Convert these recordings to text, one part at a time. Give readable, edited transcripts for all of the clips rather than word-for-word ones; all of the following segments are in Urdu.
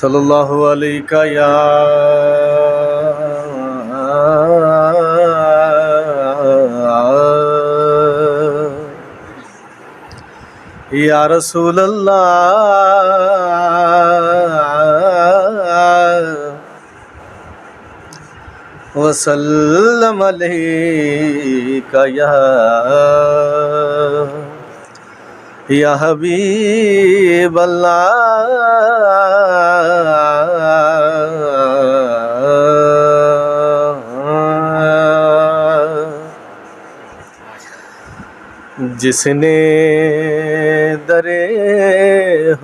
صلی اللہ علیہ یا رسول اللہ وسلم علیکہ یا حبیب اللہ، جس نے در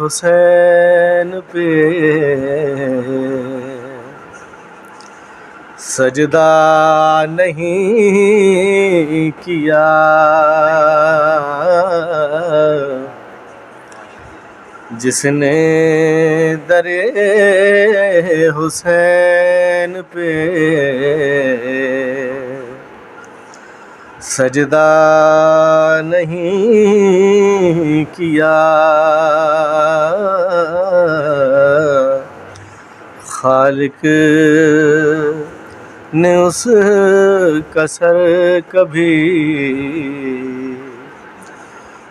حسین پہ سجدہ نہیں کیا، جس نے در حسین پہ سجدہ نہیں کیا، خالق نے اس کا سر کبھی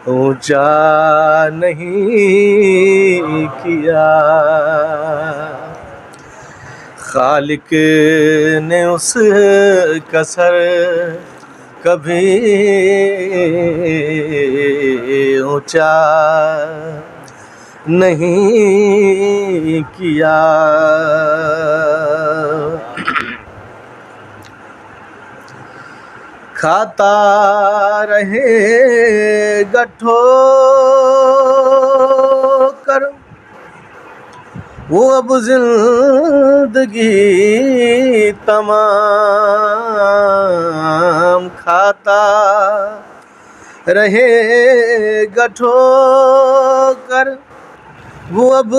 اونچا نہیں کیا، خالق نے اس کا سر کبھی اونچا نہیں کیا۔ کھاتا رہے گا ٹھوکر وہ اب زندگی تمام، کھاتا رہے گا ٹھوکر وہ اب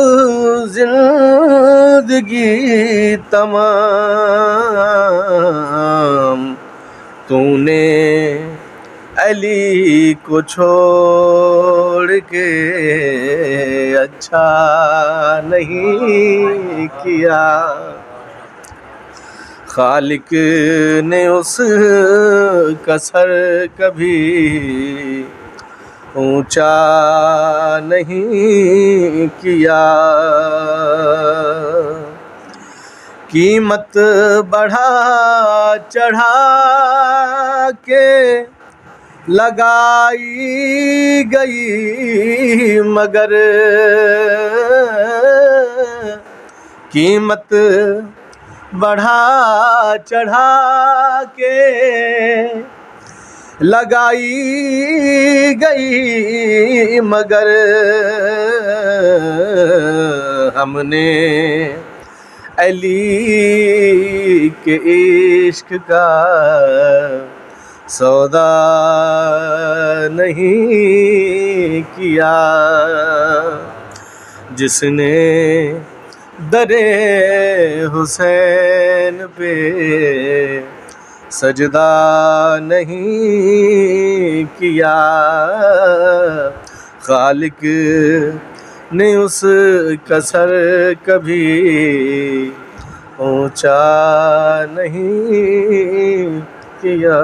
زندگی تمام، تو نے علی کو چھوڑ کے اچھا نہیں کیا، خالق نے اس کا سر کبھی اونچا نہیں کیا، قیمت بڑھا چڑھا کے لگائی گئی، مگر قیمت بڑھا چڑھا کے لگائی گئی، مگر ہم نے علی کے عشق کا سودا نہیں کیا، جس نے در حسین پہ سجدہ نہیں کیا، خالق نے اس کا سر کبھی اونچا نہیں کیا۔